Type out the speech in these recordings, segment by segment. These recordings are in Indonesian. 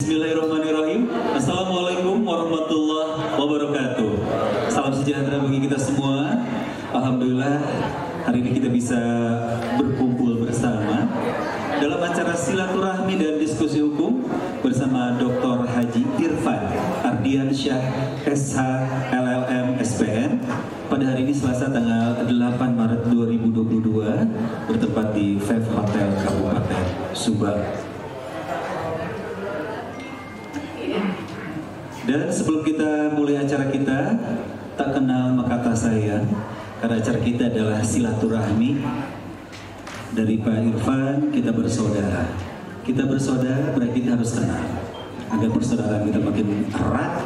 Bismillahirrahmanirrahim. Assalamualaikum warahmatullahi wabarakatuh. Salam sejahtera bagi kita semua. Alhamdulillah hari ini kita bisa berkumpul bersama dalam acara silaturahmi dan diskusi hukum bersama Dr. Haji Irfan Ardiansyah SH LLM SPN pada hari ini Selasa tanggal 8 Maret 2022 bertempat di Five Hotel Kabupaten Subang. Dan sebelum kita mulai acara kita, tak kenal maka tak sayang, karena acara kita adalah silaturahmi. Dari Pak Irfan, kita bersaudara. Kita bersaudara berarti kita harus kenal, agar persaudaraan kita makin erat,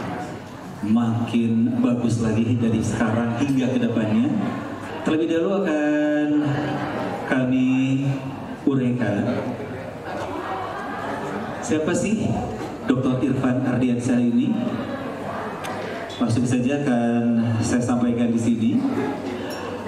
makin bagus lagi dari sekarang hingga ke depannya. Terlebih dahulu akan kami uraikan siapa sih Dr. Irfan Ardiansyah ini. Langsung saja akan saya sampaikan di sini.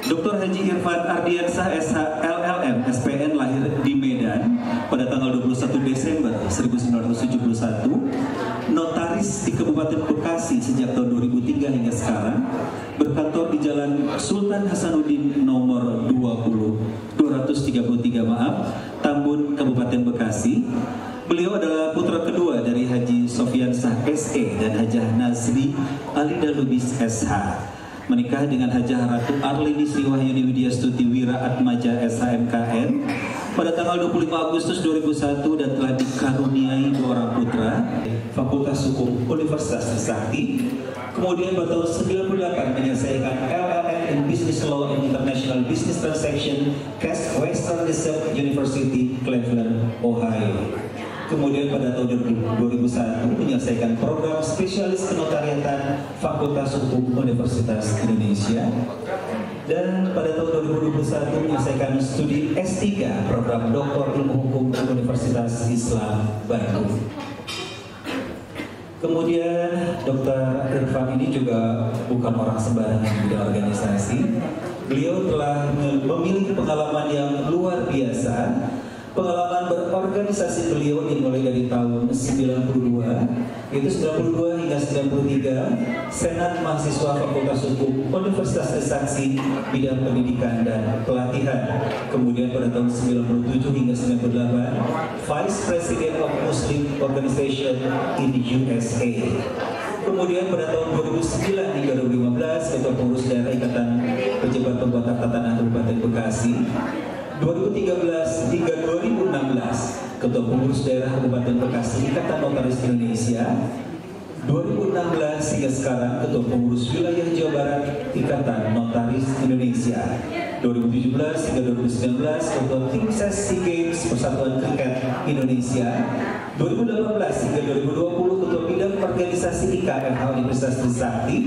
Dr. Haji Irfan Ardiansyah SH LLM SPN lahir di Medan pada tanggal 21 Desember 1971. Notaris di Kabupaten Bekasi sejak tahun 2003 hingga sekarang. Berkantor di Jalan Sultan Hasanuddin nomor 233 Tambun, Kabupaten Bekasi. Beliau adalah putra kedua dari Haji Sofyansyah SE dan Hajah Nazri Alida Lubis SH. Menikah dengan Hajah Ratu Arlini Sri Wahyuni Widya Stuti Wira Atmaja SHMKN pada tanggal 25 Agustus 2001 dan telah dikaruniai 2 orang putra. Fakultas Hukum Universitas Trisakti. Kemudian pada tahun 98 menyelesaikan LLM in Business Law and International Business Transaction Case Western Reserve University, Cleveland, Ohio. Kemudian pada tahun 2001 menyelesaikan program spesialis kenotariatan Fakultas Hukum Universitas Indonesia. Dan pada tahun 2021 menyelesaikan studi S3 program Doktor Ilmu Hukum Universitas Islam Bandung. Kemudian Dr. Irfan ini juga bukan orang sembarangan di bidang organisasi. Beliau telah memiliki pengalaman yang luar biasa. Pengalaman berorganisasi beliau dimulai dari tahun 92, yaitu 92 hingga 93, Senat Mahasiswa Fakultas Hukum Universitas Trisakti bidang pendidikan dan pelatihan. Kemudian pada tahun 97 hingga 98, Vice President of Muslim Organization in the USA. Kemudian pada tahun 2009 hingga 2015, Ketua Pengurus Daerah Ikatan Pejabat Pembuat Tata Tanah Kabupaten Bekasi. 2013 hingga 2016 Ketua Pengurus Daerah Kabupaten Bekasi Ikatan Notaris Indonesia. 2016 hingga sekarang Ketua Pengurus Wilayah Jawa Barat Ikatan Notaris Indonesia. 2017 hingga 2019 Ketua Tim Ses SEA Games Persatuan Kriket Indonesia. 2018 hingga 2020 Ketua Bidang Organisasi IKMH Universitas Trisakti.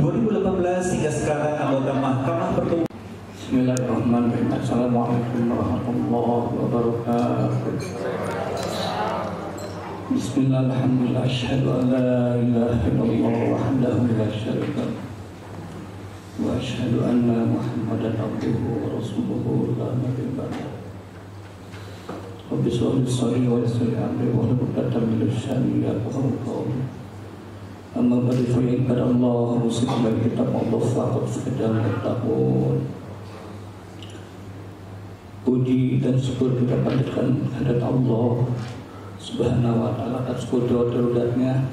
2018 hingga sekarang anggota Mahkamah Pertemuan. Bismillahirrahmanirrahim. Assalamualaikum warahmatullahi wabarakatuh. Bismillah, alhamdulillah, asyhadu an la ilaha illallah wahdahu la syarika lahu wa asyhadu anna Muhammadan abduhu wa rasuluhu la nabiyya ba'dahu. Rabbi sholli salli wa yassir amri wa hlul 'uqdatam min lisani yafqahu qawli. Amma ba'du fa inna Allah muslima kitab Allah faqad fadal muttaqun. Puji dan syukur kita panjatkan kehadirat Allah Subhanahu wa ta'ala atas qudrat-qudratnya.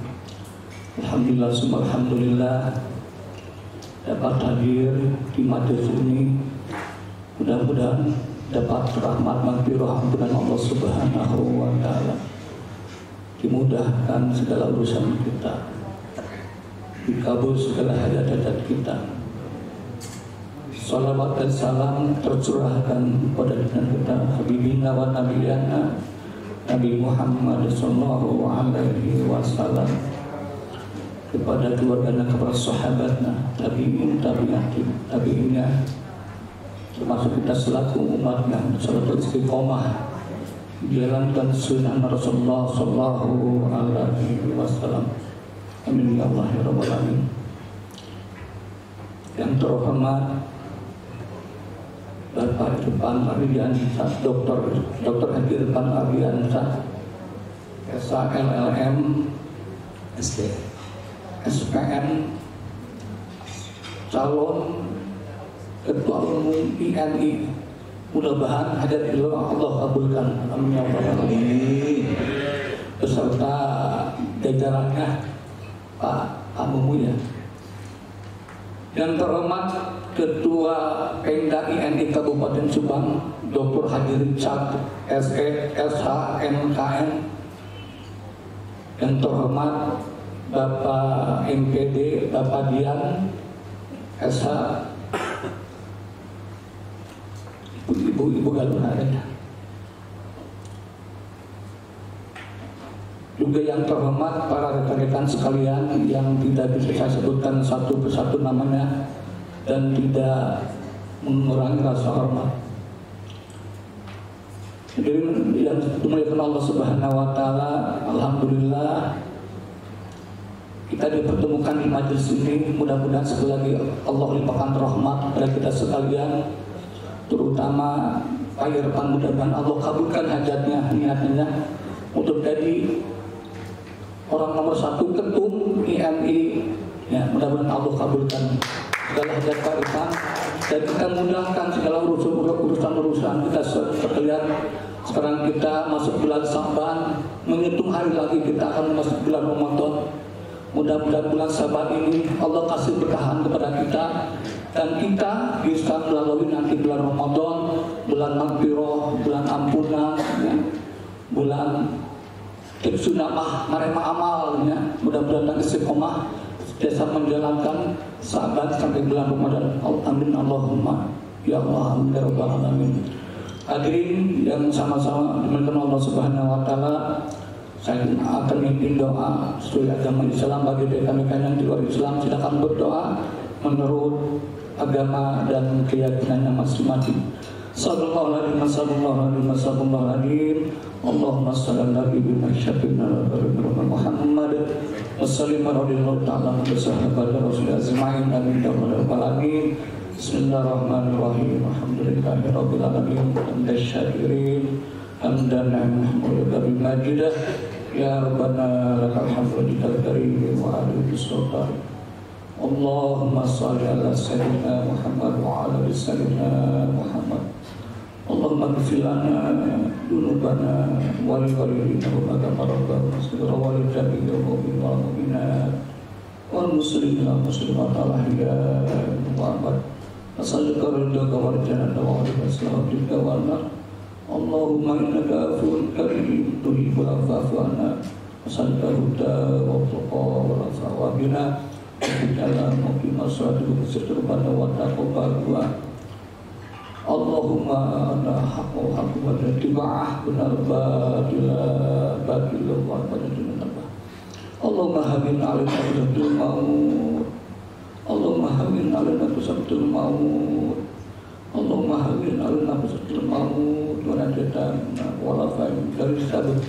Alhamdulillah summa alhamdulillah dapat hadir di majelis ini. Mudah-mudahan dapat rahmat maghfirah ampunan Allah Subhanahu wa ta'ala. Dimudahkan segala urusan kita, dikabul segala hajat-hajat kita. Salawat dan salam tercurahkan kepada kita Habibina wa Nabiyana Nabi Muhammad sallallahu alaihi wasallam, kepada keluarganya, kepada sahabatnya, tabi'innya, termasuk kita selaku umatnya, salatul istiqomah jalankan sunnah Rasulullah sallallahu alaihi wasallam. Amin ya Allah ya rabbal alamin. Yang terhormat Bapak Irfan Ardiansyah, Dr. Haji Irfan Ardiansyah SHLLM SPN calon Ketua Umum INI. Mudah-mudahan hajat beliau Allah kabulkan. Amin ya rabbal alamin. Beserta jajarannya Pak Amumu ya. Yang terhormat Ketua Pemda INI Kabupaten Subang Dr. Haji Richard SHMKN. Yang terhormat Bapak MPD Bapak Dian SH, ibu-ibu Galuna ada. Juga yang terhormat para rekan-rekan sekalian yang tidak bisa saya sebutkan satu persatu namanya dan tidak mengurangi rasa hormat. Jadi yang dimuliakan Allah Subhanahu wa taala, alhamdulillah kita dipertemukan di majelis ini. Mudah-mudahan sekali lagi Allah limpahkan rahmat kepada kita sekalian, terutama Pak Irfan. Mudah-mudahan Allah kabulkan hajatnya, niatnya untuk jadi orang nomor 1 ketum INI. Ya, mudah-mudahan Allah kabulkan segala hajat Pak Irfan dan kita mudahkan segala urusan kita sekalian. Sekarang kita masuk bulan Saban, menghitung hari lagi kita akan masuk bulan Ramadan. Mudah-mudahan bulan Saban ini Allah kasih berkahan kepada kita dan kita bisa melalui nanti bulan Ramadan, bulan Maghfirah, bulan ampunan, ya, bulan Sunamah, marema amalnya. Mudah-mudahan istiqomah desa menjalankan Saban sampai bulan Ramadan. Amin Allahumma ya Allah amin ya rabbal alamin. Hadirin yang sama-sama dimuliakan Allah Subhanahu wa taala, saya akan memimpin doa sesuai agama Islam. Bagi mereka yang di luar Islam silakan berdoa menurut agama dan keyakinannya masing-masing. Sallallahu alaihi wasallam. Allahumma shalli ala nabiyyina Muhammad wa sallim radhiyallahu ta'ala an sahabat Rasul azmain amin ya rabbal alamin. Bismillahirrahmanirrahim. Alhamdulillahirabbil alamin. Hamdasyakirin hamdan hamdan majidah ya rabbana lakal hamdu lillahi karim wa alihi sultan. Allahumma shalli ala sayyidina Muhammad wa ala ali sayyidina Muhammad. Allahumma ighfir lana dzunubana wa li walidina wa rabbana waghfir wa li jami'il mu'minina wal mu'minat wal muslimina wal muslimat al-ahya'i wa amwat. As'aluka ridhaka wal jannata wa ridhaka wal nar. Allahumma innaka afuwwun karim tuhibbul afwa anna. As'aluka huda wa tuqa wa rafa wa bina dalam muqim as-salatu wa sirrana wa taqwa. Allahumma ana haqqu haqqu wa tiba'ah benar batilah batilah wa batilah. Allahumma habin alina sabtul maut. Allahumma habin alina sabtul maut. Allahumma habin alina sabtul maut wa najatana wa lafa'in dari sabut.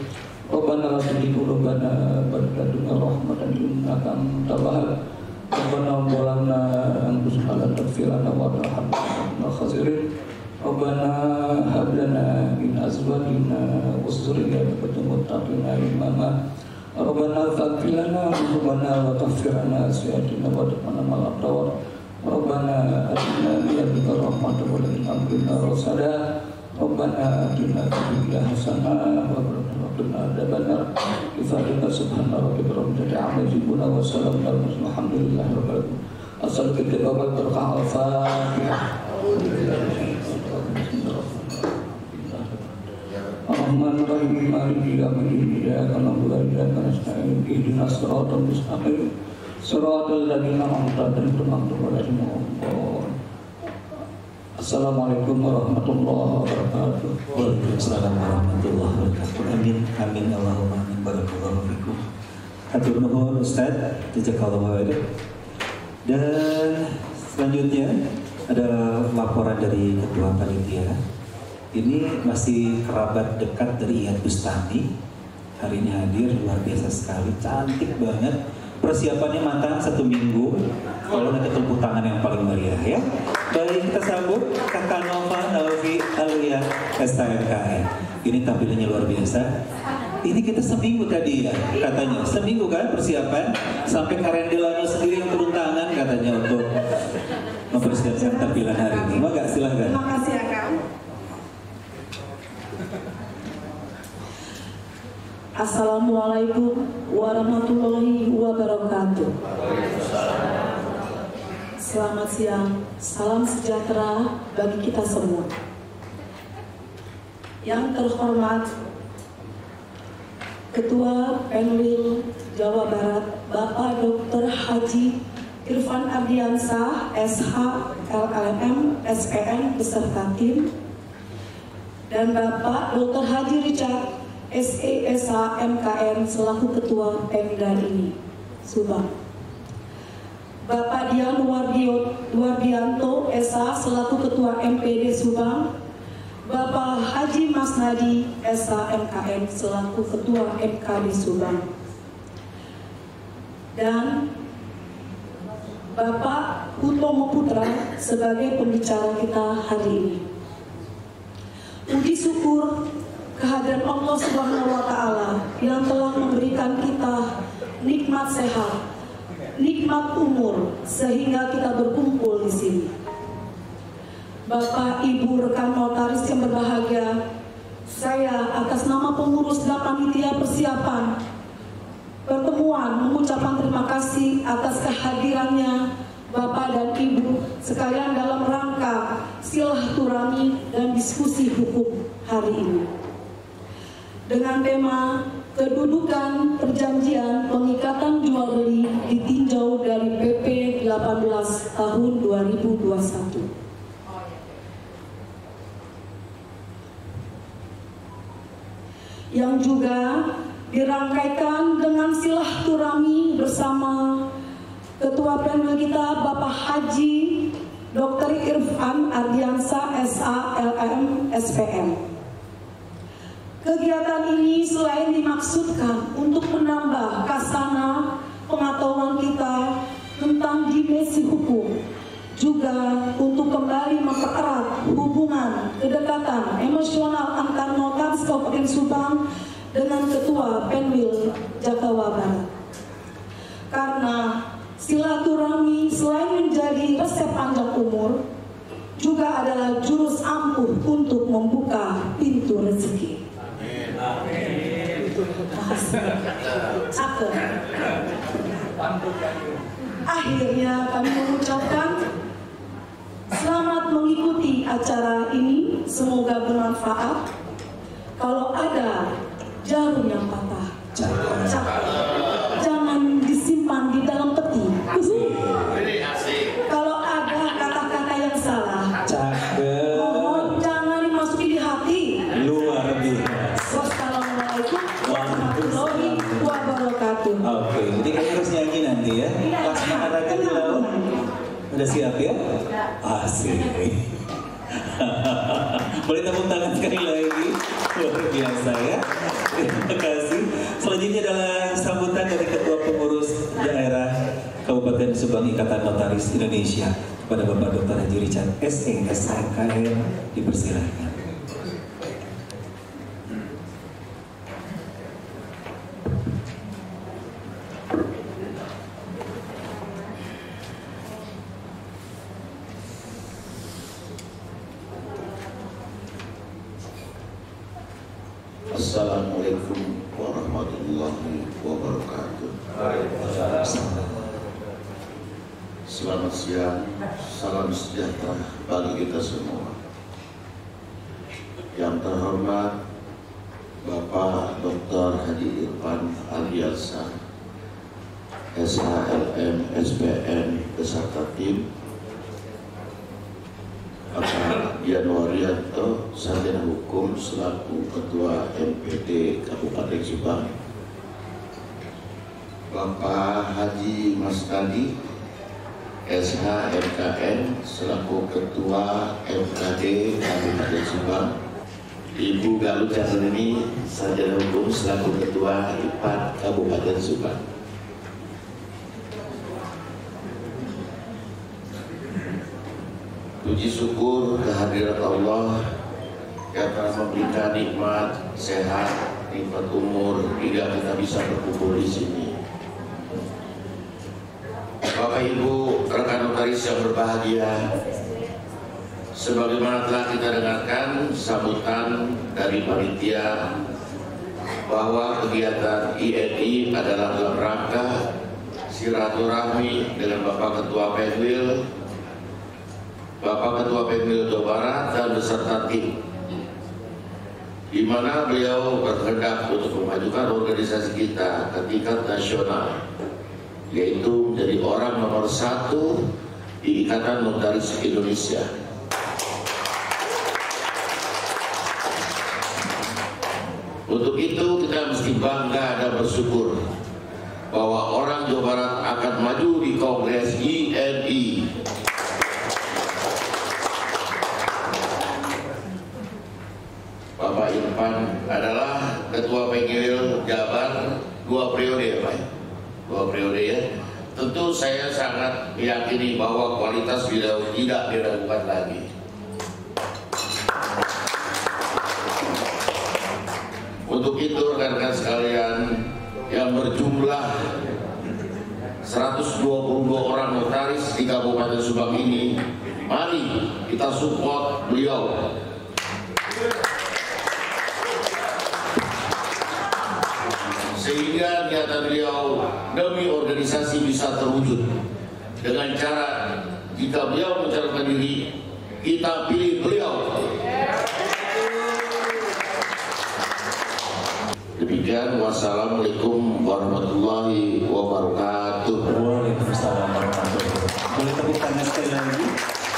Rabbana la tuzigh qulubana ba'da idh hadaytana rahmatan innaka antal wahhab. Rabbana zalamna anfusana faghfir lana wa tarhamna khasirin. Rabbana hab lana min azwajina wa dhurriyyatina qurrata imama. Rabbana faghfir lana dhunubanana wa kaffir 'anna sayyi'atina wa taqabbal ma'al abrar. Rabbana atina min ladunka rahmatan wa min amrina rasada. Rabbana atina fid dunya hasanah wa qina adzabannar. Ifadaka subhana rabbika rabbil izzati 'amma yasifun wa salamun 'alal mursalin walhamdulillahi rabbil alamin. Assalamualaikum warahmatullahi wabarakatuh. Al-Fatihah. Ar-Rahmanir-Rahim Maliki yaumiddin. Iyyaka na'budu wa iyyaka nasta'in. Ihdinas siratal mustaqim. Siratal ladzina an'amta 'alaihim. Assalamualaikum warahmatullahi wabarakatuh. Waalaikumsalam warahmatullahi wabarakatuh. Amin amin Allahumma amin. Barakallahu fikum. Hatur nuhun Ustaz, jazakallahu khairan. Dan selanjutnya ada laporan dari Ketua Panitia. Ini masih kerabat dekat dari Ian Bustami. Hari ini hadir, luar biasa sekali, cantik banget. Persiapannya matang 1 minggu. Kalau nanti tepuk tangan yang paling meriah ya. Baik, kita sambut Kakak Nova Alfi Alia STMKN. Ini tampilannya luar biasa. Ini kita seminggu tadi ya, katanya. Seminggu kan persiapan, sampai Karen Delano sendiri yang turun tangan katanya untuk mempersiapkan tampilan hari ini. Maka silahkan. Terima kasih ya Kang. Assalamualaikum warahmatullahi wabarakatuh. Selamat siang, salam sejahtera bagi kita semua. Yang terhormat Ketua Penwil Jawa Barat Bapak Dr. Haji Irfan Ardiansah SH LLM SPN beserta tim, dan Bapak Dr. Haji Richard SESH MKN selaku Ketua Pemda ini Subang, Bapak Dian Wardianto SH selaku Ketua MPD Subang, Bapak Haji Masnadi SH MKN selaku Ketua MKD Subang, dan Bapak Hutomo Putra sebagai pembicara kita hari ini. Puji syukur kehadiran Allah Subhanahu wa Ta'ala yang telah memberikan kita nikmat sehat, nikmat umur, sehingga kita berkumpul di sini. Bapak, Ibu, rekan notaris yang berbahagia, saya atas nama pengurus dan panitia persiapan pertemuan mengucapkan terima kasih atas kehadirannya Bapak dan Ibu sekalian dalam rangka silaturahmi dan diskusi hukum hari ini. Dengan tema kedudukan perjanjian pengikatan jual beli ditinjau dari PP 18 tahun 2021. Yang juga dirangkaikan dengan silaturahmi bersama Ketua Penwil kita Bapak Haji Dr. Irfan Ardiansah SALM SPM. Kegiatan ini selain dimaksudkan untuk menambah kasana pengetahuan kita tentang dimensi hukum, juga untuk kembali mempererat hubungan kedekatan emosional antar notaris Kabupaten Subang dengan Ketua Penwil Jawa Barat. Karena silaturahmi selain menjadi resep panjang umur, juga adalah jurus ampuh untuk membuka pintu rezeki. Amin. Cakep. Akhirnya kami mengucapkan selamat mengikuti acara ini, semoga bermanfaat. Kalau ada jarum yang patah, jangan disimpan di dalam peti. Kalau ada kata-kata yang salah, mohon jangan dimasuki di hati. Luar biasa. Wassalamualaikum warahmatullahi wabarakatuh. Oke, jadi kalian harus nyanyi nanti ya. Pas masyarakat di laut. Udah siap ya? Asik. Boleh tepuk tangan sekali lagi. Luar biasa ya. Terima kasih. Selanjutnya adalah sambutan dari Ketua Pengurus Daerah Kabupaten Subang Ikatan Notaris Indonesia kepada Bapak Dr. Haji Richard SE SHMKN, dipersilakan. Assalamualaikum warahmatullahi wabarakatuh. Selamat siang, salam sejahtera bagi kita semua. Yang terhormat Bapak Dr. Haji Irfan Ardiansah SHLM SPN beserta tim, Bapak Dian Wardianto Sarjana Hukum selaku Ketua MPD Kabupaten Subang, Bapak Haji Masnadi SH MKN selaku Ketua MKD Kabupaten Subang, Ibu Galuh Caslini Sarjana Hukum selaku Ketua IPAD Kabupaten Subang. Puji syukur kehadirat Allah yang telah memberikan nikmat sehat, nikmat umur hingga kita bisa berkumpul di sini. Bapak Ibu rekan notaris yang berbahagia, sebagaimana telah kita dengarkan sambutan dari panitia bahwa kegiatan INI adalah dalam rangka silaturahmi dengan Bapak Ketua Pemil, Bapak Ketua Pemil Jawa Barat dan beserta tim, di mana beliau berkehendak untuk memajukan organisasi kita ke tingkat nasional, yaitu menjadi orang nomor 1 di Ikatan Notaris Indonesia. Untuk itu kita mesti bangga dan bersyukur bahwa orang Jawa Barat akan maju di Kongres INI. Bapak Irfan adalah Ketua Pengil Jabar 2 periode ya Pak? 2 periode ya. Tentu saya sangat meyakini bahwa kualitas beliau tidak diragukan lagi. Untuk itu rekan-rekan sekalian yang berjumlah 122 orang notaris di Kabupaten Subang ini, mari kita support beliau. Sehingga niatan beliau demi organisasi bisa terwujud. Dengan cara jika beliau mencalonkan diri, kita pilih beliau. Demikian, wassalamualaikum warahmatullahi wabarakatuh. Waalaikumsalam warahmatullahi wabarakatuh. Boleh tepuk tangan sekali lagi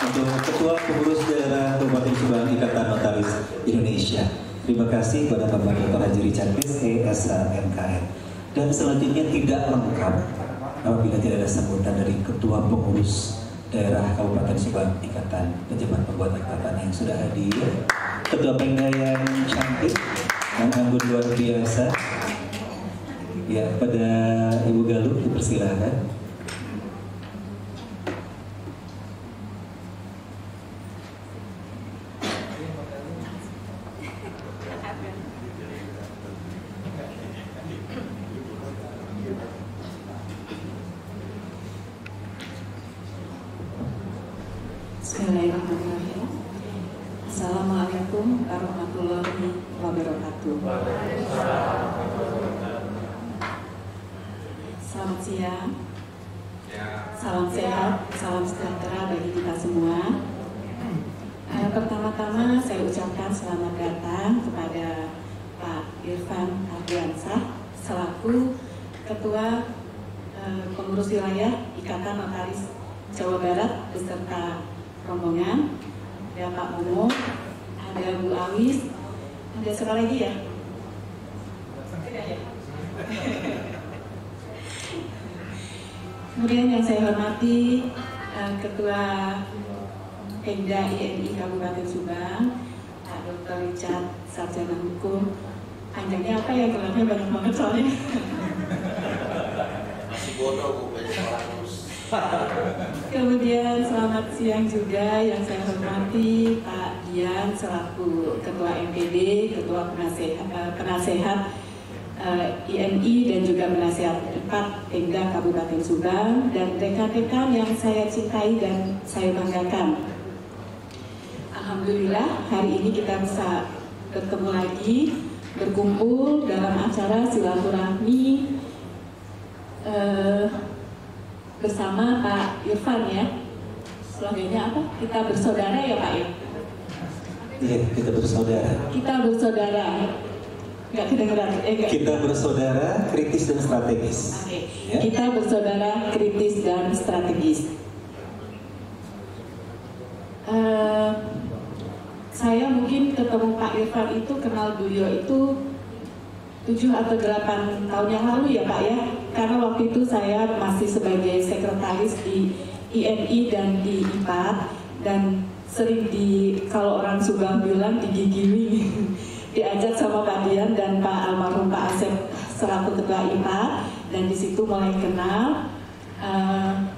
untuk Ketua Pengurus Daerah Kabupaten Subang Ikatan Notaris Indonesia. Terima kasih kepada Bapak Dr. Haji Richard SE, SHMKN. Dan selanjutnya tidak lengkap apabila tidak ada sambutan dari Ketua Pengurus Daerah Kabupaten Subang Ikatan Pejabat Pembuat Ikatan yang sudah hadir, Ketua Pengda yang cantik, yang anggun luar biasa. Ya, pada Ibu Galuh dipersilakan. Bismillahirrahmanirrahim. Assalamualaikum warahmatullahi wabarakatuh. Selamat siang, salam sehat, salam sejahtera bagi kita semua. Pertama-tama saya ucapkan selamat datang kepada Pak Irfan Ardiansah selaku Ketua Pengurus Wilayah Ikatan Notaris Jawa Barat beserta rombongan. Ada Pak Momo, ada Bu Awis, ada siapa lagi ya? Kemudian yang saya hormati Ketua Pemda INI Kabupaten Subang, Pak Dr. Richard, Sarjana Hukum. Panjangnya apa ya? Kelasnya banyak banget soalnya. Masih bodoh Bu, Kemudian selamat siang juga yang saya hormati Pak Dian selaku Ketua MPD, Ketua Penasehat INI dan juga Penasehat 4 Pemda Kabupaten Subang, dan rekan-rekan yang saya cintai dan saya banggakan. Alhamdulillah hari ini kita bisa bertemu lagi, berkumpul dalam acara silaturahmi bersama Pak Irfan ya. Slogannya apa? Kita bersaudara ya Pak ya? Iya, kita bersaudara. Kita bersaudara. Nggak kedengeran? Kita bersaudara, kritis dan strategis. Oke. Ya? Kita bersaudara, kritis dan strategis. Saya mungkin ketemu Pak Irfan itu, kenal beliau itu 7 atau 8 tahun yang lalu ya Pak ya. Karena waktu itu saya masih sebagai sekretaris di INI dan di IPAT, dan sering kalau orang Subang bilang digigili diajak sama Pak Dian dan Pak almarhum Pak Asep selaku ketua IPAT, dan di situ mulai kenal.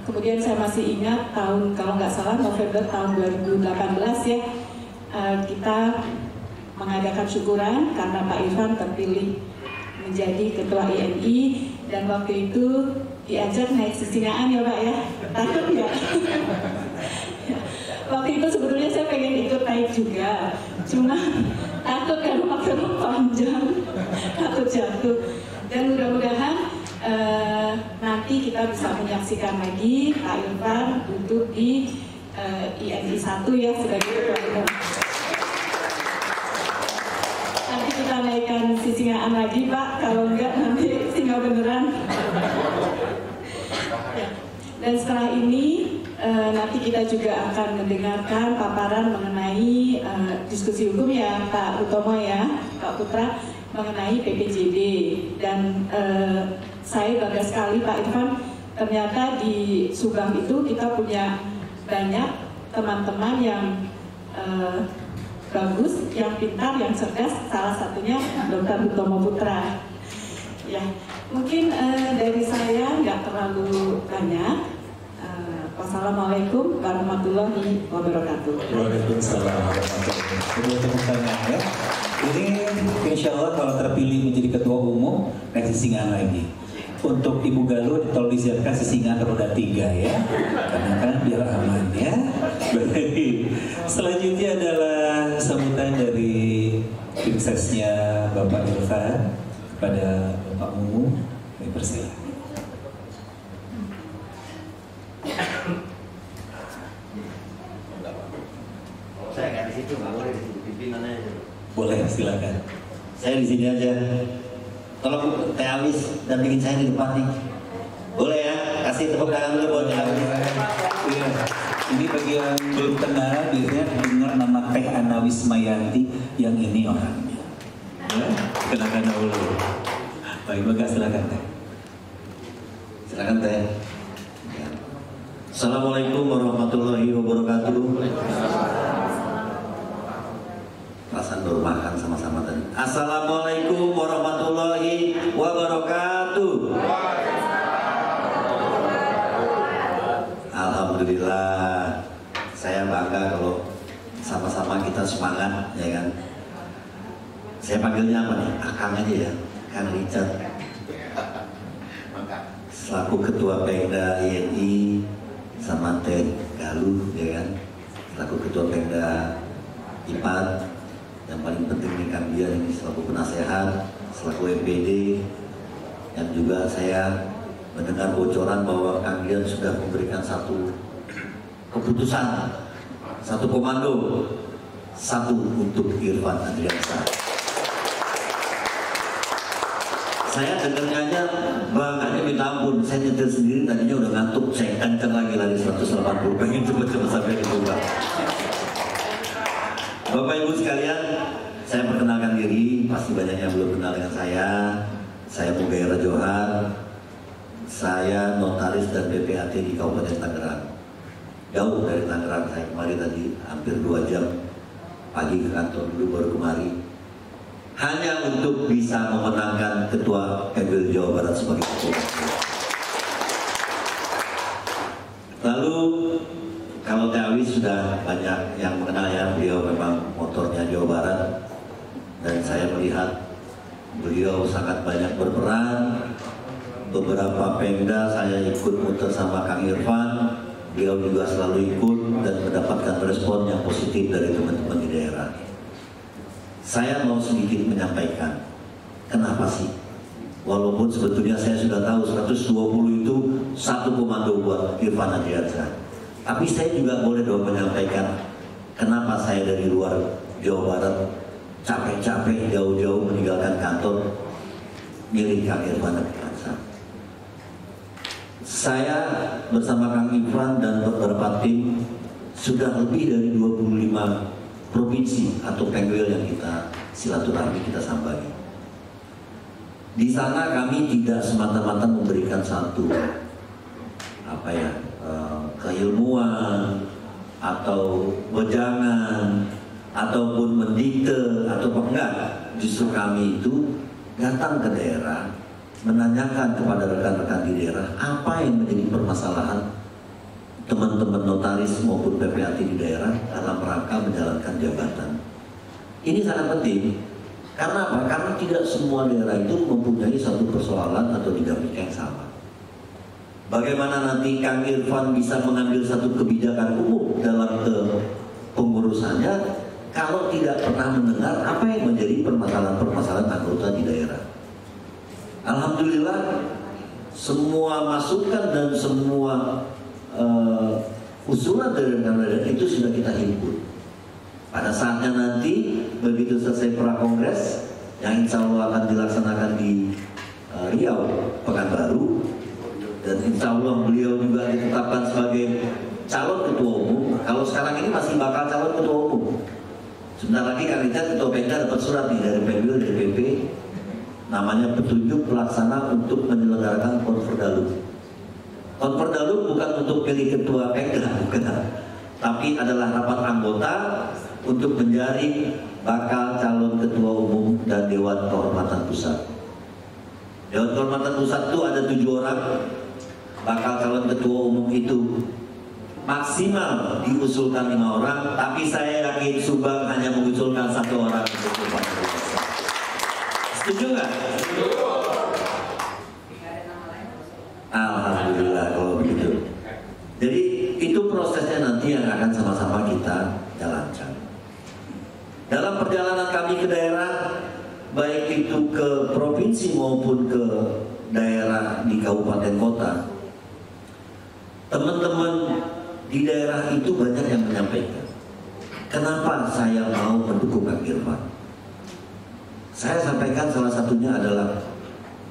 Kemudian saya masih ingat tahun, kalau nggak salah November tahun 2018 ya, kita mengadakan syukuran karena Pak Irfan terpilih menjadi Ketua INI, dan waktu itu diajak naik Sisingaan ya Pak ya, takut nggak? Waktu itu sebetulnya saya pengen ikut naik juga, cuma takut karena waktunya panjang, takut jatuh. Dan mudah-mudahan nanti kita bisa menyaksikan lagi Pak Irfan untuk di INI 1 ya sebagai Ketua Umum. Nanti kita naikkan Sisingaan lagi Pak, kalau enggak nanti tinggal beneran. Dan setelah ini nanti kita juga akan mendengarkan paparan mengenai diskusi hukum ya Pak Utomo ya, Pak Putra, mengenai PPJD. Dan saya bangga sekali Pak Irfan, ternyata di Subang itu kita punya banyak teman-teman yang bagus, yang pintar, yang cerdas, salah satunya Dr. Utomo Putra. Ya, mungkin dari saya nggak terlalu banyak. Wassalamualaikum warahmatullahi wabarakatuh. Waalaikumsalam warahmatullahi wabarakatuh. Ini insya Allah kalau terpilih menjadi Ketua Umum, naik Sisingaan lagi. Untuk Ibu Galuh tolong disiapkan Sisingaan roda 3 ya, karena kan biar aman ya. Baik. Selanjutnya adalah sambutan dari tim sesnya Bapak Irfan kepada Bapak Mumu. Persilakan. Saya nggak di situ, nggak boleh di situ, pimpinannya. Boleh, silakan. Saya di sini aja. Tolong Teh Awis dan bikin saya di depan nih. Boleh ya? Kasih tepuk tangan dulu buat Teh Awis. Iya. Ini bagi yang belum kenal, biasanya dengar nama Teh Anawis Mayanti, yang ini orangnya. Ya, kenalkan dahulu. Baik, Bapak silakan Teh. Silakan Teh. Assalamualaikum warahmatullahi wabarakatuh. Perasaan baru makan sama-sama tadi. Assalamualaikum warahmatullahi wabarakatuh. Alhamdulillah, saya bangga kalau sama-sama kita semangat, ya kan. Saya panggilnya apa nih? Akang aja ya, Kang Richard. Selaku Ketua Pemda INI sama Teh Galuh, ya kan. Selaku Ketua Pemda IPAD, yang paling penting nih Kang Bian ini selaku penasehat, selaku MPD, yang juga saya mendengar bocoran bahwa Kang Bian sudah memberikan satu keputusan, satu komando, satu untuk Irfan Andriansyah. Saya dengarnya aja bangkanya minta ampun, saya nyetir sendiri tadinya udah ngantuk, saya kencang lagi lari 180, pengen cepet-cepet sampai di rumah. Bapak Ibu sekalian, saya perkenalkan diri, pasti banyak yang belum kenal dengan saya. Saya Mugaira Johar, saya notaris dan BPAT di Kabupaten Tangerang. Jauh dari Tangerang, saya kemarin tadi hampir 2 jam pagi ke kantor dulu baru kemari. Hanya untuk bisa memenangkan Ketua PBL Jawa Barat sebagai ketua. Lalu kalau Teh Awis sudah banyak yang mengenal ya, beliau memang motornya Jawa Barat, dan saya melihat beliau sangat banyak berperan. Beberapa Pemda saya ikut muter sama Kang Irfan, beliau juga selalu ikut dan mendapatkan respon yang positif dari teman-teman di daerah. Saya mau sedikit menyampaikan, kenapa sih? Walaupun sebetulnya saya sudah tahu 120 itu satu komando buat Irfan Andriansyah. Tapi saya juga boleh dong menyampaikan kenapa saya dari luar Jawa Barat capek-capek jauh-jauh meninggalkan kantor milik Kang Irfan Andriansyah. Saya bersama Kang Irfan dan beberapa tim sudah lebih dari 25 provinsi atau PPL yang kita silaturahmi, kita sambangi. Di sana kami tidak semata-mata memberikan satu keilmuan atau wejangan ataupun mendikte atau enggak. Justru kami itu datang ke daerah, menanyakan kepada rekan-rekan di daerah apa yang menjadi permasalahan teman-teman notaris maupun PPAT di daerah dalam rangka menjalankan jabatan. Ini sangat penting. Karena apa? Karena tidak semua daerah itu mempunyai satu persoalan atau dinamika yang sama. Bagaimana nanti Kang Irfan bisa mengambil satu kebijakan umum dalam pengurusannya kalau tidak pernah mendengar apa yang menjadi permasalahan-permasalahan anggota di daerah. Alhamdulillah semua masukan dan semua usulan dari daerah itu sudah kita himpun. Pada saatnya nanti begitu selesai prakongres yang insya Allah akan dilaksanakan di Riau, Pekanbaru, dan insya Allah beliau juga ditetapkan sebagai calon ketua umum. Kalau sekarang ini masih bakal calon ketua umum. Sebentar lagi Kang Richard ketua Pemda dapat surat nih dari Pemda dari PP, namanya petunjuk pelaksana untuk menyelenggarakan Konferdalu. Konferdalu bukan untuk pilih ketua Pemda, bukan, tapi adalah rapat anggota untuk menjaring bakal calon ketua umum dan Dewan Kehormatan Pusat. Dewan Kehormatan Pusat itu ada 7 orang. Bakal calon ketua umum itu maksimal diusulkan 5 orang, tapi saya yakin Subang hanya mengusulkan 1 orang untuk Dewan Kehormatan. Setuju nggak? Alhamdulillah kalau begitu. Jadi itu prosesnya nanti yang akan sama-sama kita jalankan. Dalam perjalanan kami ke daerah, baik itu ke provinsi maupun ke daerah di kabupaten kota, teman-teman di daerah itu banyak yang menyampaikan, kenapa saya mau mendukung Kang Irfan. Saya sampaikan salah satunya adalah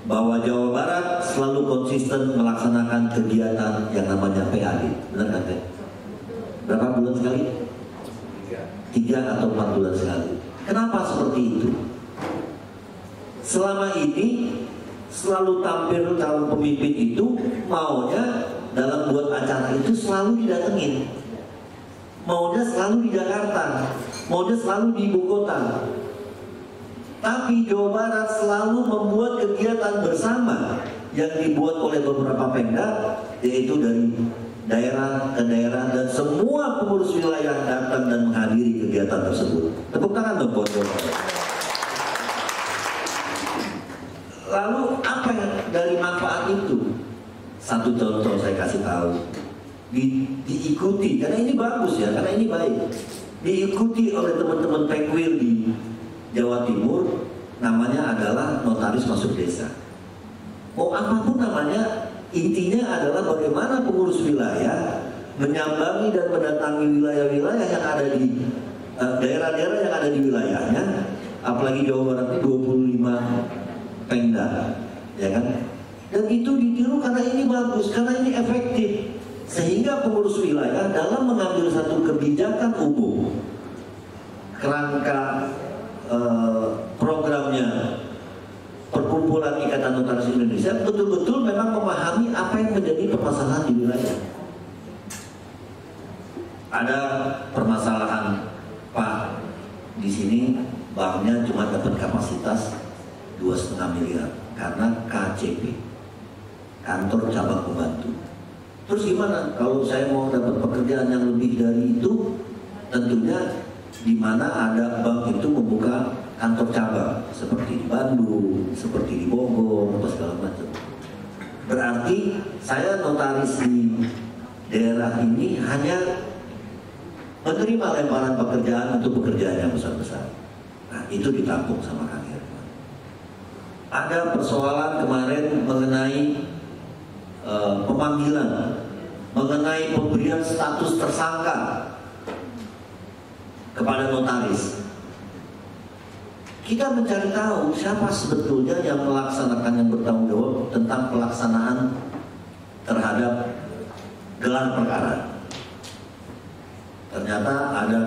bahwa Jawa Barat selalu konsisten melaksanakan kegiatan yang namanya PAD. Benar kan? Berapa bulan sekali? 3 atau 4 bulan sekali. Kenapa seperti itu? Selama ini selalu tampil calon pemimpin itu maunya dalam buat acara itu selalu didatengin, maunya selalu di Jakarta, maunya selalu di ibu kota. Tapi Jawa Barat selalu membuat kegiatan bersama yang dibuat oleh beberapa Pemda, yaitu dari daerah ke daerah, dan semua pengurus wilayah datang dan menghadiri kegiatan tersebut. Tepuk tangan dong buat Jawa Barat. Lalu apa yang dari manfaat itu? Satu contoh saya kasih tahu, diikuti, karena ini bagus ya, karena ini baik. Diikuti oleh teman-teman Pekwil di Jawa Timur, namanya adalah notaris masuk desa. Mau apapun namanya, intinya adalah bagaimana pengurus wilayah menyambangi dan mendatangi wilayah-wilayah yang ada di daerah-daerah yang ada di wilayahnya, apalagi Jawa Barat ini 25 Pemda, ya kan? Dan itu ditiru karena ini bagus, karena ini efektif, sehingga pengurus wilayah dalam mengambil satu kebijakan umum, kerangka programnya Perkumpulan Ikatan Notaris Indonesia betul-betul memang memahami apa yang menjadi permasalahan di wilayah. Ada permasalahan, Pak, di sini banknya cuma dapat kapasitas 2,5 miliar karena KCP, kantor cabang pembantu. Terus gimana kalau saya mau dapat pekerjaan yang lebih dari itu? Tentunya di mana ada bank itu membuka kantor cabang seperti di Bandung, seperti di Bogor, apa segala macam. Berarti saya notaris di daerah ini hanya menerima lemparan pekerjaan untuk pekerjaan yang besar-besar. Nah, itu ditampung sama Kang Irfan. Ada persoalan kemarin mengenai pemanggilan, mengenai pemberian status tersangka kepada notaris. Kita mencari tahu siapa sebetulnya yang melaksanakan, yang bertanggung jawab tentang pelaksanaan terhadap gelar perkara. Ternyata ada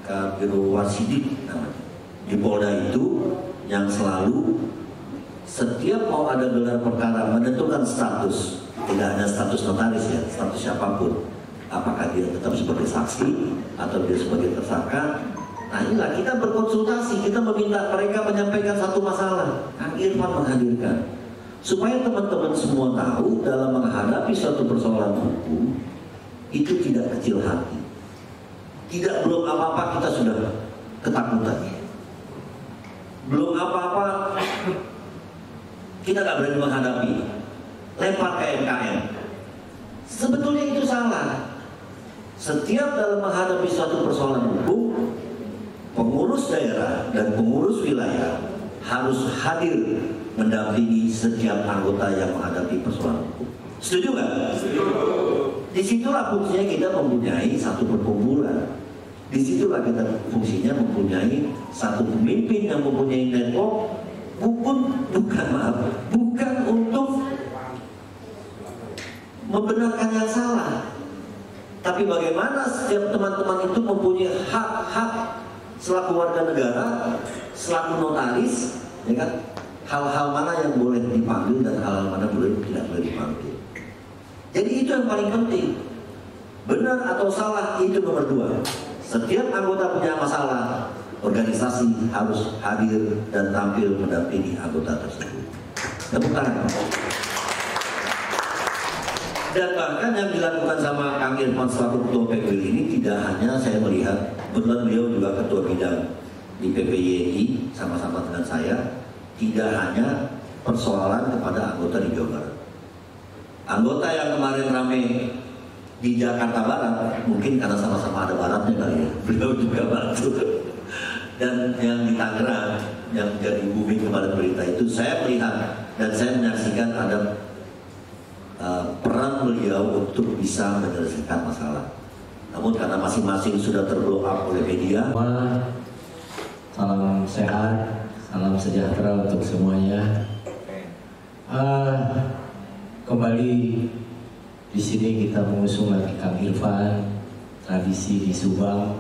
Kabiro Wasidik namanya di Polda itu yang selalu setiap mau ada gelar perkara menentukan status, tidak hanya status notaris ya, status siapapun, apakah dia tetap sebagai saksi atau dia sebagai tersangka. Nah inilah kita berkonsultasi, kita meminta mereka menyampaikan satu masalah, Kang Irfan menghadirkan, supaya teman-teman semua tahu dalam menghadapi suatu persoalan hukum itu tidak kecil hati, tidak belum apa-apa kita sudah ketakutan. belum apa-apa kita nggak berani menghadapi, lempar ke MKM. Sebetulnya itu salah. Setiap dalam menghadapi suatu persoalan hukum, pengurus daerah dan pengurus wilayah harus hadir mendampingi setiap anggota yang menghadapi persoalan hukum. Setuju nggak? Setuju. Disitulah fungsinya kita mempunyai satu perkumpulan. Disitulah kita fungsinya mempunyai satu pemimpin yang mempunyai network. Bukan untuk membenarkan yang salah, tapi bagaimana setiap teman-teman itu mempunyai hak-hak selaku warga negara, selaku notaris, ya kan? Hal-hal mana yang boleh dipanggil dan hal-hal mana tidak boleh dipanggil. Jadi itu yang paling penting. Benar atau salah itu nomor 2. Setiap anggota punya masalah, organisasi harus hadir dan tampil mendampingi anggota tersebut. Tepuk tangan. Dan bahkan yang dilakukan sama Kang Irfan selaku Ketua PPWIL ini tidak hanya saya melihat, benar beliau juga Ketua Bidang di PPYI sama-sama dengan saya, tidak hanya persoalan kepada anggota di Jawa Barat. Anggota yang kemarin ramai di Jakarta Barat, mungkin karena sama-sama ada baratnya kali ya, beliau juga bantu. Dan yang di Tangerang yang jadi booming kemarin berita itu, saya melihat dan saya menyaksikan ada peran beliau untuk bisa menyelesaikan masalah. Namun karena masing-masing sudah terblow up oleh media. Salam sehat, salam sejahtera untuk semuanya. Kembali di sini kita mengusung lagi Kang Irfan, tradisi di Subang.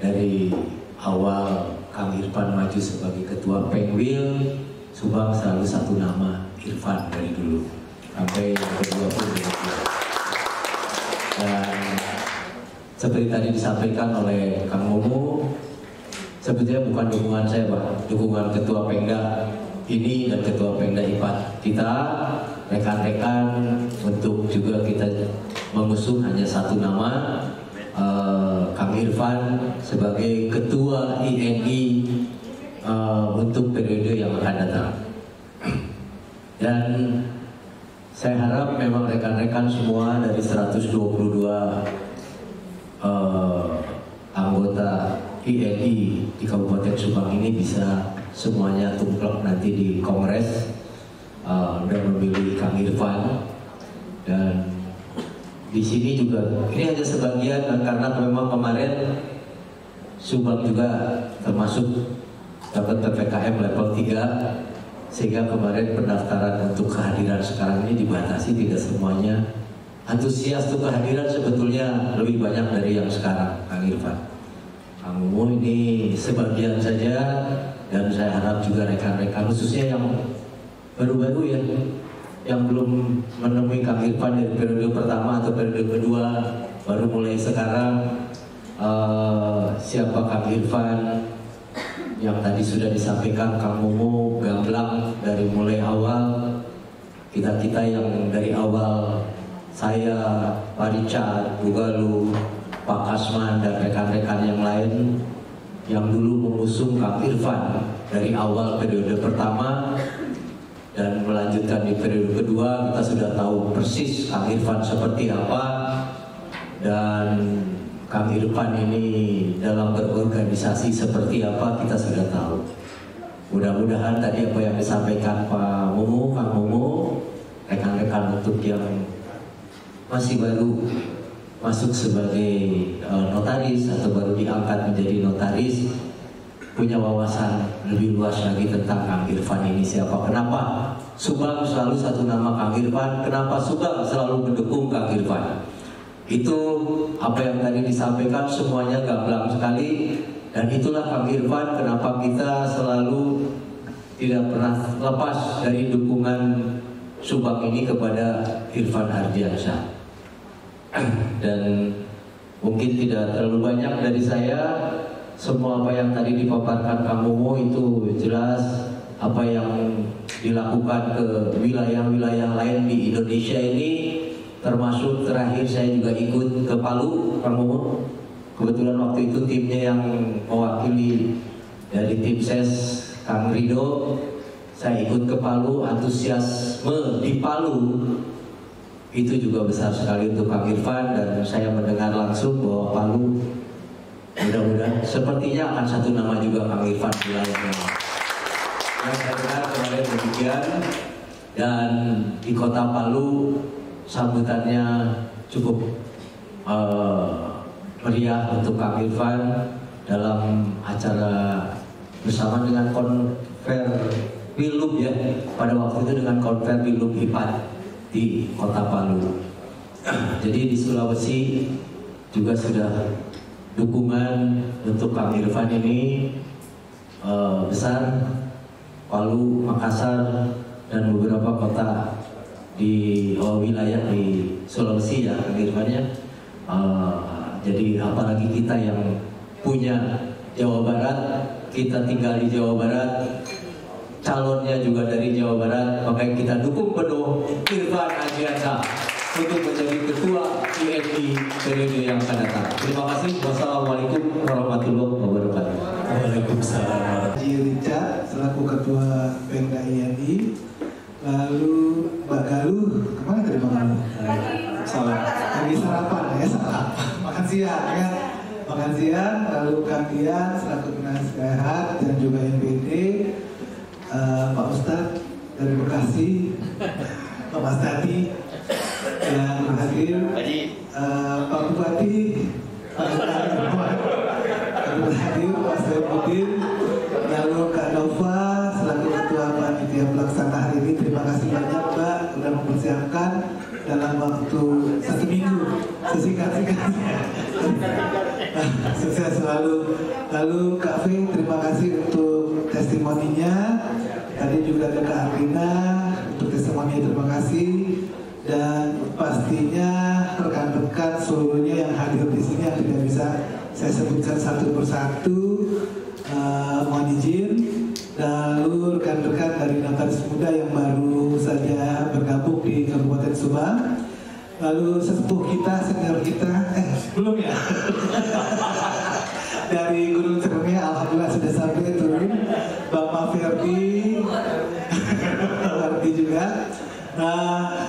Dari awal Kang Irfan maju sebagai Ketua PPWIL, Subang selalu satu nama, Irfan dari dulu sampai yang kedua pun. Dan seperti tadi disampaikan oleh Kang Momo, sebetulnya bukan dukungan saya, Pak, dukungan Ketua Pengda ini dan Ketua Pengda IPAT kita, rekan-rekan, untuk juga kita mengusung hanya satu nama, Kang Irfan sebagai Ketua INI untuk periode yang akan datang. Dan saya harap memang rekan-rekan semua dari 122 anggota INI di Kabupaten Subang ini bisa semuanya tumplek nanti di Kongres dan memilih Kang Irfan. Dan di sini juga ini hanya sebagian, karena memang kemarin Subang juga termasuk dapat PPKM level 3, sehingga kemarin pendaftaran untuk kehadiran sekarang ini dibatasi, tidak semuanya antusias untuk kehadiran. Sebetulnya lebih banyak dari yang sekarang, Kang Irfan. Kang Mumu ini sebagian saja, dan saya harap juga rekan-rekan khususnya yang baru-baru ya, yang belum menemui Kang Irfan dari periode pertama atau periode kedua, baru mulai sekarang, siapa Kang Irfan, yang tadi sudah disampaikan Kang Momo, gamblang dari mulai awal, kita-kita yang dari awal, saya, Pak Richard, Bu Galuh, Pak Kasman, dan rekan-rekan yang lain yang dulu mengusung Kang Irfan dari awal periode pertama dan melanjutkan di periode kedua. Kita sudah tahu persis Kang Irfan seperti apa, dan Kang Irfan ini dalam berorganisasi seperti apa kita sudah tahu. Mudah-mudahan tadi apa yang disampaikan Pak Momo, Kang Momo, rekan-rekan untuk yang masih baru masuk sebagai notaris atau baru diangkat menjadi notaris, punya wawasan lebih luas lagi tentang Kang Irfan ini siapa. Kenapa Subang selalu satu nama Kang Irfan, kenapa Subang selalu mendukung Kang Irfan. Itu apa yang tadi disampaikan semuanya gamblang sekali, dan itulah Kang Irfan kenapa kita selalu tidak pernah lepas dari dukungan Subang ini kepada Irfan Hardiansyah. Dan mungkin tidak terlalu banyak dari saya, semua apa yang tadi dipaparkan Kang Momo itu jelas. Apa yang dilakukan ke wilayah-wilayah lain di Indonesia ini, termasuk terakhir saya juga ikut ke Palu, Kang Momo. Kebetulan waktu itu timnya yang mewakili Dari tim ses Kang Rido, saya ikut ke Palu, antusiasme di Palu itu juga besar sekali untuk Kang Irfan, dan saya mendengar langsung bahwa Palu mudah-mudahan sepertinya akan satu nama juga Kang Irfan wilayahnya. Yang saya dengar kemarin demikian, dan di kota Palu sambutannya cukup meriah untuk Kang Irfan dalam acara bersama dengan konfer Pilum ya, pada waktu itu dengan konfer Pilum IPAD di kota Palu. Jadi di Sulawesi juga sudah dukungan untuk Kang Irfan ini besar. Palu, Makassar, dan beberapa kota di wilayah di Sulawesi ya Kang Irfan ya. Jadi apalagi kita yang punya Jawa Barat, kita tinggal di Jawa Barat, calonnya juga dari Jawa Barat, makanya kita dukung penuh Irfan Adriansyah untuk menjadi ketua IMI periode yang akan datang. Terima kasih. Wassalamualaikum warahmatullahi wabarakatuh. Waalaikumsalam. Haji Richard selaku ketua Pemda IMI, lalu Mbak Galuh kemana tadi Mbak Galuh? Salah. Lagi sarapan ya, sarapan. Makan siang ya. Makan siang, lalu Kang Dian selaku penasehat dan juga MPD, Pak Ustadz dari Bekasi, Pak Mas Tati yang hadir, Pak Bupati, Pak hadir, Pak Saifuddin, lalu Kak Nova selaku ketua panitia pelaksana hari ini. Terima kasih banyak Mbak sudah mempersiapkan dalam waktu 1 minggu sesingkat-singkatnya. Sukses selalu. Lalu Kak Fing, terima kasih untuk testimoninya. Tadi juga ada Kak Arina untuk testimoninya, terima kasih. Dan pastinya rekan-rekan seluruhnya yang hadir di sini yang tidak bisa saya sebutkan satu persatu, mohon izin. Lalu rekan-rekan dari Notaris Muda yang baru saja bergabung di Kabupaten Subang. Lalu sesepuh kita, senior kita, belum ya? Dari Gunung Cermai, alhamdulillah sudah sampai turun. Bapak Ferdi, Ferdi juga.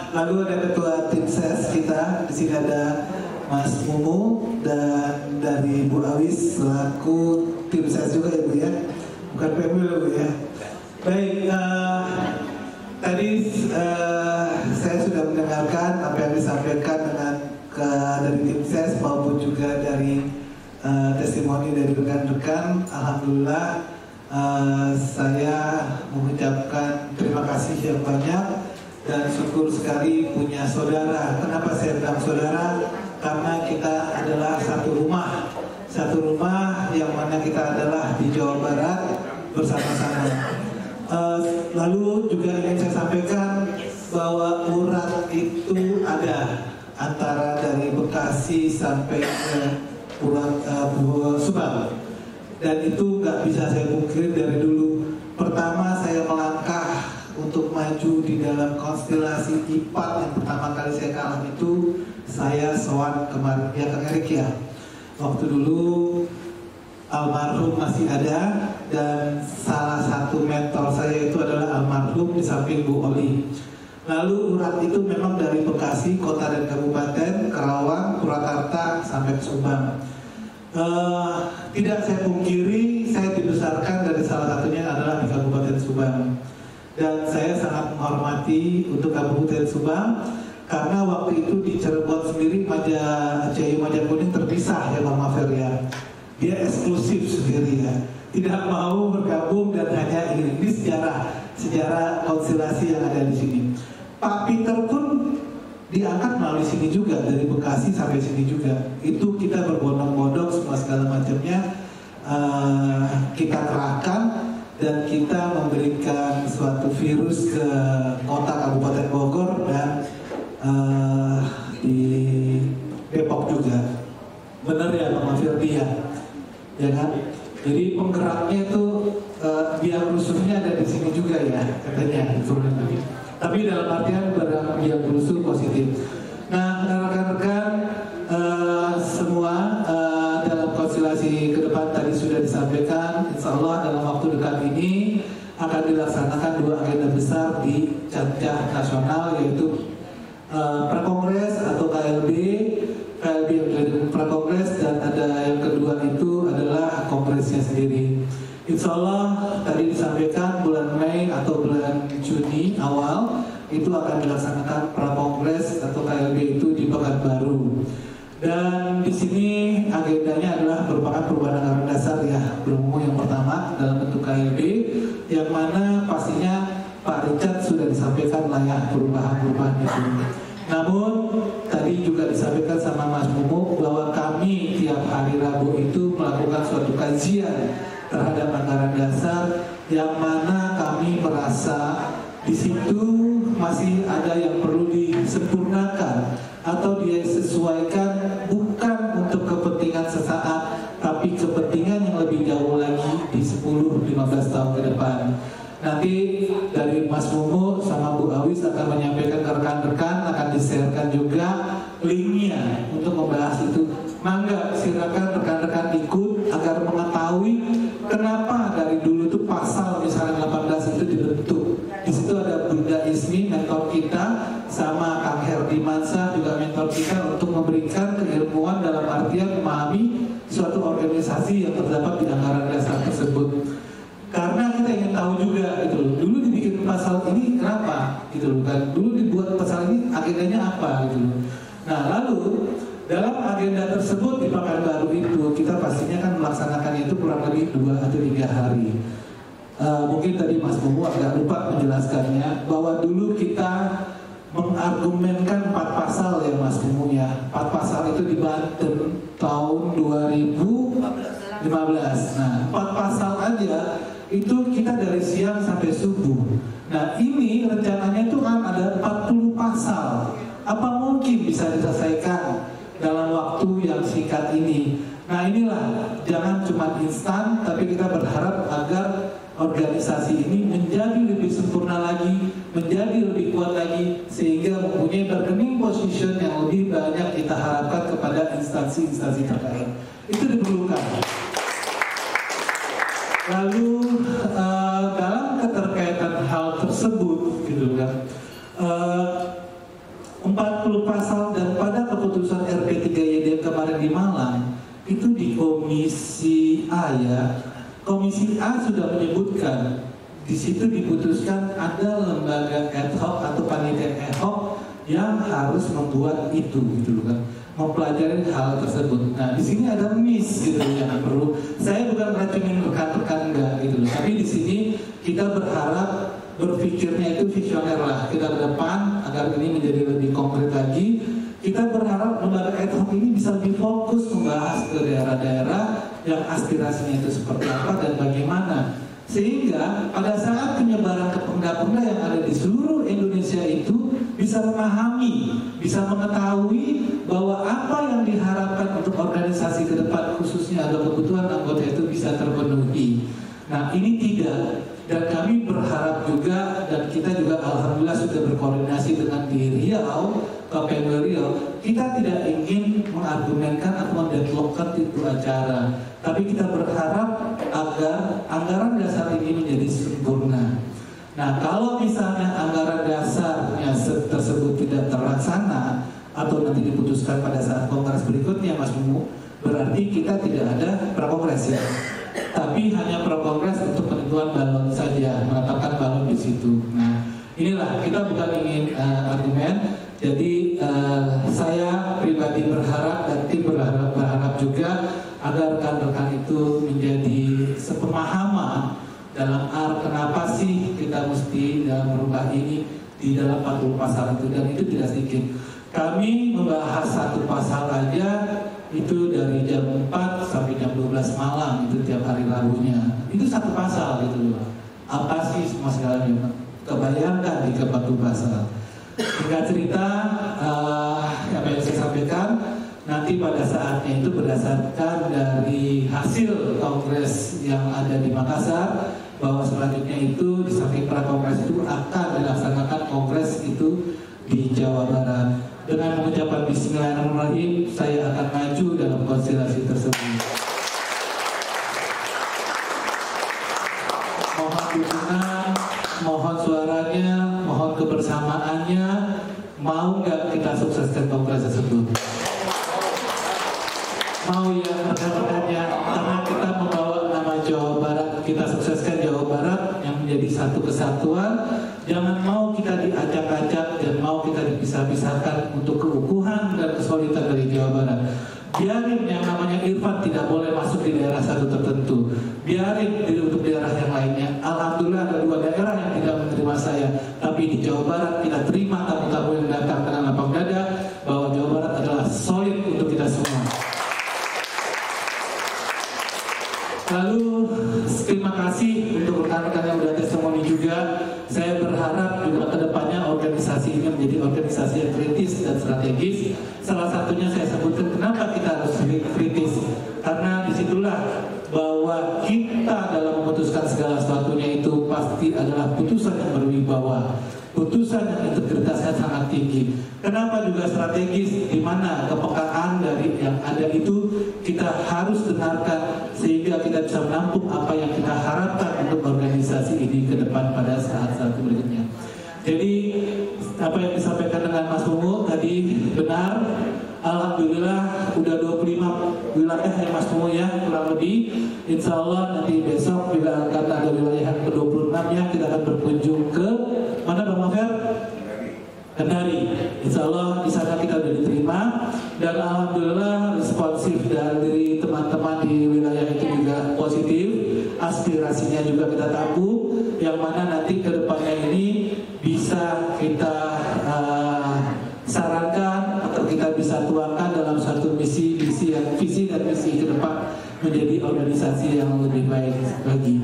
Lalu ada ketua tim ses kita, di sini ada Mas Mumu, dan dari Bu Awis selaku tim ses juga ya Bu ya, bukan PMU Bu ya. Baik, tadi saya sudah mendengarkan apa yang disampaikan dari tim ses maupun juga dari testimoni dari rekan-rekan. Alhamdulillah, saya mengucapkan terima kasih yang banyak dan syukur sekali punya saudara. Kenapa saya bilang saudara? Karena kita adalah satu rumah yang mana kita adalah di Jawa Barat bersama-sama. Lalu juga ingin saya sampaikan bahwa urat itu ada antara dari Bekasi sampai ke Subang, dan itu nggak bisa saya pungkiri dari dulu. Pertama saya melangkah untuk maju di dalam konstelasi IPAD yang pertama kali saya kalah itu, saya sowan kemarin ya Kang Erik ya. Waktu dulu almarhum masih ada, dan salah satu mentor saya itu adalah almarhum di samping Bu Oli. Lalu urat itu memang dari Bekasi, kota dan kabupaten, Karawang, Purwakarta sampai ke Subang. Tidak saya pungkiri, saya dibesarkan dari salah satunya adalah di Kabupaten Subang. Dan saya sangat menghormati untuk Kabupaten Subang, karena waktu itu di Cirebon sendiri CIU Majakuning terpisah ya Bang Mafer ya. Dia eksklusif sendiri ya, tidak mau bergabung dan hanya ini sejarah konstelasi yang ada di sini. Pak Peter pun diangkat melalui sini juga, dari Bekasi sampai sini juga. Itu kita berbondong-bondong semua segala macamnya kita kerahkan, dan kita memberikan suatu virus ke kota Kabupaten Bogor dan di Depok juga. Benar ya Pak Firdi ya kan? Jadi penggeraknya itu biang rusuhnya ada di sini juga ya katanya. Tapi dalam artian biang rusuh positif. Nah rekan-rekan semua dalam konstelasi ke depan tadi sudah disampaikan. Insya Allah dalam akan dilaksanakan 2 agenda besar di kancah nasional, yaitu Prakongres atau KLB yang Prakongres, dan ada yang kedua itu adalah kongresnya sendiri. Insya Allah tadi disampaikan bulan Mei atau bulan Juni awal itu akan dilaksanakan Prakongres atau KLB itu di Pekanbaru. Dan di sini agendanya adalah merupakan perubahan anggaran dasar ya berumur yang pertama dalam bentuk KLB, yang mana pastinya Pak Richard sudah disampaikan lah ya perubahan-perubahan itu. Namun tadi juga disampaikan sama Mas Mumu bahwa kami tiap hari Rabu itu melakukan suatu kajian terhadap anggaran dasar, yang mana kami merasa di situ masih ada yang perlu disempurnakan atau disesuaikan, bukan untuk kepentingan sesaat, tapi kepentingan yang lebih jauh lagi di 10-15 tahun ke depan. Nanti dari Mas Mumu sama Bu Awis akan menyampaikan ke rekan-rekan, akan di-sharekan juga linknya untuk membahas itu. Mangga silakan rekan-rekan ikut agar mengetahui kenapa dari dulu itu pasal misalnya 18 itu dibentuk. Di situ ada Bunda Ismi, mentor kita, sama Kang Herdi Mansah juga mentor kita, untuk memberikan keilmuan dalam artian memahami suatu organisasi yang terdapat di anggaran dasar tersebut. Karena kita ingin tahu juga gitu loh, dulu dibikin pasal ini kenapa gitu loh kan, dulu dibuat pasal ini agendanya apa gitu loh. Nah lalu dalam agenda tersebut di Pekanbaru itu kita pastinya kan melaksanakannya itu kurang lebih 2 atau 3 hari. Mungkin tadi Mas Mumu agak lupa menjelaskannya bahwa dulu kita mengargumenkan 4 pasal ya Mas Mumu ya. 4 pasal itu di Banten tahun 2015. Nah 4 pasal aja itu kita dari siang sampai subuh. Nah ini rencananya itu kan ada 40 pasal. Apa mungkin bisa diselesaikan dalam waktu yang singkat ini? Nah inilah, jangan cuma instan, tapi kita berharap agar organisasi ini menjadi lebih sempurna lagi, menjadi lebih kuat lagi, sehingga mempunyai bargaining position yang lebih banyak kita harapkan kepada instansi-instansi terkait. Itu diperlukan. Lalu dalam keterkaitan hal tersebut gitu kan, 40 pasal, dan pada keputusan RP3YD kemarin di Malang itu di Komisi A ya, Komisi A sudah menyebutkan di situ diputuskan ada lembaga ad hoc atau panitia ad hoc yang harus membuat itu gitu kan, mempelajari hal tersebut. Nah di sini ada miss gitu yang perlu. Saya bukan racunin rekan-rekan enggak gitu loh, tapi di sini kita berharap berpikirnya itu visioner lah kita ke depan agar ini menjadi lebih konkret lagi. Kita berharap lembaga ad hoc ini bisa lebih fokus membahas ke daerah-daerah yang aspirasinya itu seperti apa dan bagaimana, sehingga pada saat penyebaran ke pemda-pemda yang ada di seluruh Indonesia itu bisa memahami, bisa mengetahui bahwa apa yang diharapkan untuk organisasi ke depan, khususnya ada kebutuhan anggota itu bisa terpenuhi. Nah ini tidak, dan kami berharap juga, dan kita juga alhamdulillah sudah berkoordinasi dengan di Riau, KPU Riau, kita tidak ingin mengargumenkan atau mendeadlockkan itu acara, tapi kita berharap agar anggaran dasar ini menjadi sempurna. Nah kalau misalnya anggaran dasarnya tersebut tidak terlaksana atau nanti diputuskan pada saat kongres berikutnya Mas Mumu, berarti kita tidak ada prakongres ya, tapi hanya prakongres untuk penentuan balon saja, menetapkan balon di situ. Nah inilah, kita bukan ingin argumen. Jadi saya pribadi berharap dan tim berharap juga agar rekan-rekan itu menjadi sepemahaman dalam kenapa sih kita mesti dalam merubah ini di dalam 40 pasal itu, dan itu tidak sedikit. Kami membahas 1 pasal aja itu dari jam 4 sampai jam 12 malam itu tiap hari Rabunya. Itu 1 pasal gitu loh. Apa sih semua segalanya? Kebayangkan di 40 pasal. Singkat cerita, apa yang saya sampaikan nanti pada saatnya itu berdasarkan dari hasil kongres yang ada di Makassar, bahwa selanjutnya itu di samping prakongres itu akan dilaksanakan kongres itu di Jawa Barat. Dengan mengucapkan Bismillahirrahmanirrahim, saya akan maju dalam konstelasi tersebut. Mohon dukungan mohon suaranya, mohon kebersamaannya. Mau nggak kita sukseskan kongres tersebut? Mau ya rekan-rekannya, karena kita membawa nama Jawa Barat, kita sukseskan Jawa Barat yang menjadi satu kesatuan. Jangan mau kita diacak-acak dan mau kita dipisah-pisahkan untuk keukuhan dan kesulitan dari Jawa Barat. Biarin yang namanya Irfan tidak boleh masuk di daerah satu tertentu. Biarin untuk daerah yang lainnya. Alhamdulillah ada 2 daerah yang tidak menerima saya. Tapi di Jawa Barat kita terima tamu-tamu yang datang dengan lapang dada bahwa Jawa Barat adalah solid untuk kita semua. Lalu terima kasih untuk rekan-rekan yang berada testimoni juga. Saya berharap juga kedepannya organisasi ini menjadi organisasi yang kritis dan strategis. Salah satunya saya sebutkan kenapa kita harus kritis, karena disitulah bahwa kita dalam memutuskan segala sesuatunya itu pasti adalah putusan yang berwibawa, putusan yang integritasnya sangat tinggi. Kenapa juga strategis, di mana kepekaan dari yang ada itu kita harus dengarkan sehingga kita bisa menampung apa yang kita harapkan untuk organisasi ini ke depan pada saat-saat berikutnya. Jadi apa yang disampaikan dengan Mas Mumu tadi benar. Alhamdulillah udah 25 wilayah ya Mas Mumu ya, kurang lebih. Insya Allah nanti besok bila akan ada wilayah yang ke-26 ya, kita akan berkunjung ke mana Bang Mafer? Kendari. Insya Allah di sana kita sudah diterima dan alhamdulillah responsif dari teman-teman di wilayah itu juga positif. Aspirasinya juga kita tampung, yang mana nanti ke depannya ini bisa kita sarankan atau kita bisa tuangkan dalam satu visi dan misi ke depan menjadi organisasi yang lebih baik lagi.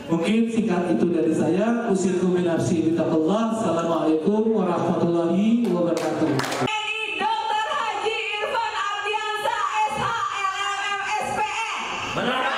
Mungkin singkat itu dari saya. Usikum min nafsi bittaqullah. Assalamualaikum warahmatullahi wabarakatuh. Dr. Haji Irfan Ardiansa SH LLM SPE.